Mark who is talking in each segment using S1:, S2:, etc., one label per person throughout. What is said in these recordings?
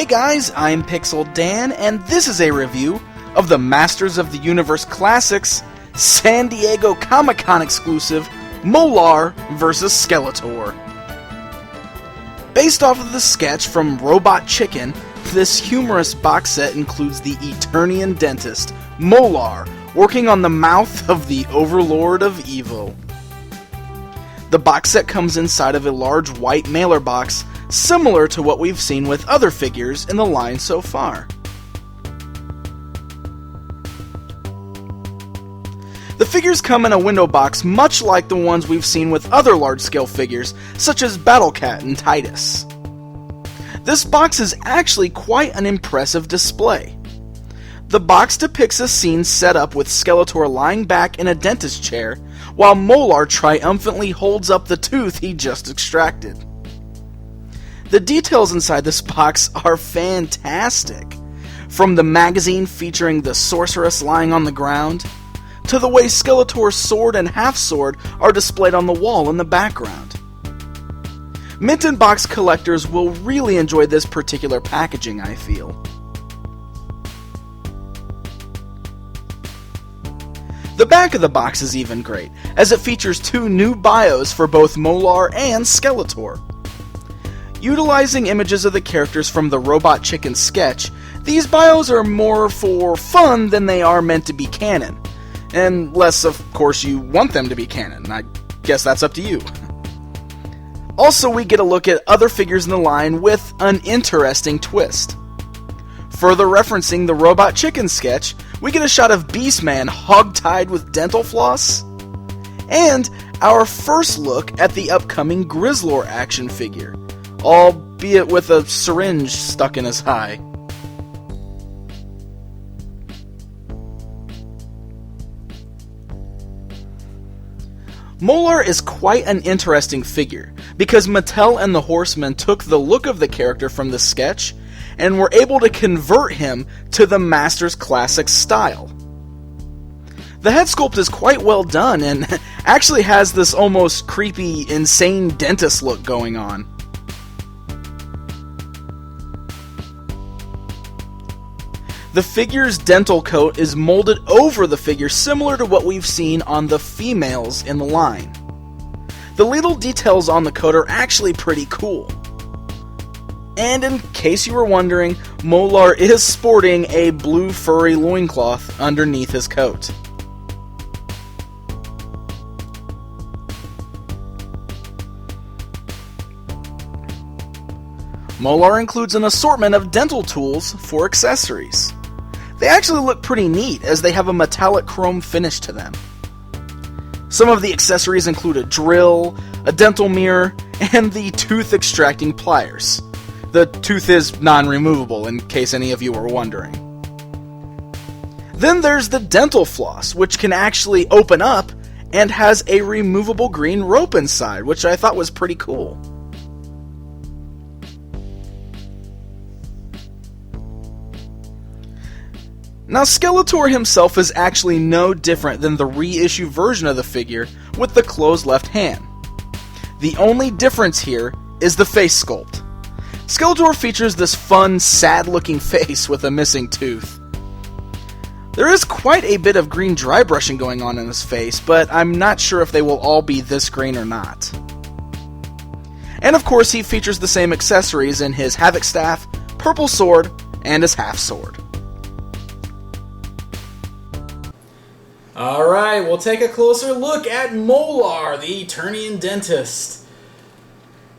S1: Hey guys, I'm Pixel Dan, and this is a review of the Masters of the Universe Classics San Diego Comic-Con exclusive Mo-Larr vs. Skeletor. Based off of the sketch from Robot Chicken, this humorous box set includes the Eternian dentist, Mo-Larr, working on the mouth of the Overlord of Evil. The box set comes inside of a large white mailer box, similar to what we've seen with other figures in the line so far. The figures come in a window box much like the ones we've seen with other large-scale figures, such as Battle Cat and Titus. This box is actually quite an impressive display. The box depicts a scene set up with Skeletor lying back in a dentist chair, while Mo-Larr triumphantly holds up the tooth he just extracted. The details inside this box are fantastic, from the magazine featuring the sorceress lying on the ground, to the way Skeletor's sword and half-sword are displayed on the wall in the background. Mint and box collectors will really enjoy this particular packaging, I feel. The back of the box is even great, as it features two new bios for both Mo-Larr and Skeletor. Utilizing images of the characters from the Robot Chicken sketch, these bios are more for fun than they are meant to be canon. Unless, of course, you want them to be canon. I guess that's up to you. Also, we get a look at other figures in the line with an interesting twist. Further referencing the Robot Chicken sketch, we get a shot of Beastman hog-tied with dental floss, and our first look at the upcoming Grizzlor action figure, albeit with a syringe stuck in his eye. Mo-Larr is quite an interesting figure, because Mattel and the Horsemen took the look of the character from the sketch and were able to convert him to the Masters Classic style. The head sculpt is quite well done and actually has this almost creepy, insane dentist look going on. The figure's dental coat is molded over the figure, similar to what we've seen on the females in the line. The little details on the coat are actually pretty cool. And in case you were wondering, Mo-Larr is sporting a blue furry loincloth underneath his coat. Mo-Larr includes an assortment of dental tools for accessories. They actually look pretty neat, as they have a metallic chrome finish to them. Some of the accessories include a drill, a dental mirror, and the tooth extracting pliers. The tooth is non-removable, in case any of you were wondering. Then there's the dental floss, which can actually open up and has a removable green rope inside, which I thought was pretty cool. Now, Skeletor himself is actually no different than the reissue version of the figure with the closed left hand. The only difference here is the face sculpt. Skeletor features this fun, sad-looking face with a missing tooth. There is quite a bit of green dry brushing going on in his face, but I'm not sure if they will all be this green or not. And of course, he features the same accessories in his Havoc Staff, purple sword, and his half-sword. Alright, we'll take a closer look at Mo-Larr, the Eternian dentist.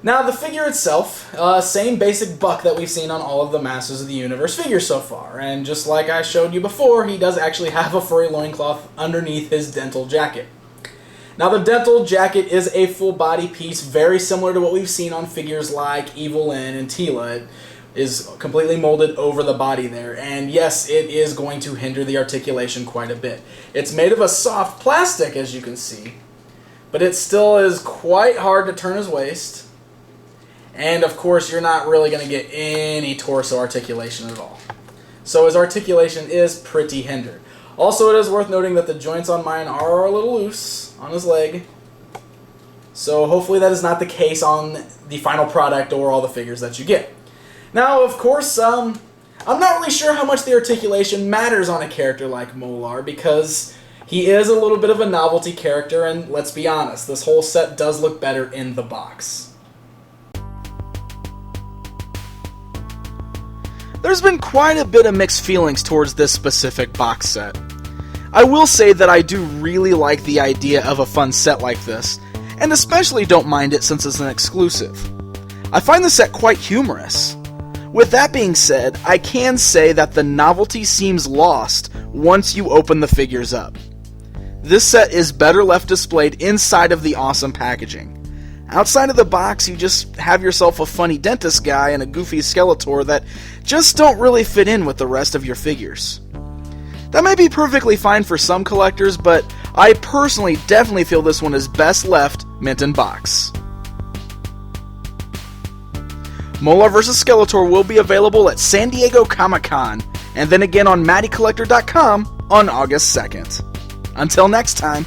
S1: Now, the figure itself, same basic buck that we've seen on all of the Masters of the Universe figures so far, and just like I showed you before, he does actually have a furry loincloth underneath his dental jacket. Now, the dental jacket is a full body piece, very similar to what we've seen on figures like Evil Lyn and Teela. It is completely molded over the body there, and yes, it is going to hinder the articulation quite a bit. It's made of a soft plastic, as you can see, but it still is quite hard to turn his waist, and of course you're not really going to get any torso articulation at all. So his articulation is pretty hindered. Also, it is worth noting that the joints on mine are a little loose on his leg, so hopefully that is not the case on the final product or all the figures that you get. Now, of course, I'm not really sure how much the articulation matters on a character like Mo-Larr, because he is a little bit of a novelty character, and let's be honest, this whole set does look better in the box. There's been quite a bit of mixed feelings towards this specific box set. I will say that I do really like the idea of a fun set like this, and especially don't mind it since it's an exclusive. I find the set quite humorous. With that being said, I can say that the novelty seems lost once you open the figures up. This set is better left displayed inside of the awesome packaging. Outside of the box, you just have yourself a funny dentist guy and a goofy Skeletor that just don't really fit in with the rest of your figures. That may be perfectly fine for some collectors, but I personally definitely feel this one is best left mint in box. Mo-Larr vs. Skeletor will be available at San Diego Comic-Con, and then again on MattyCollector.com on August 2nd. Until next time.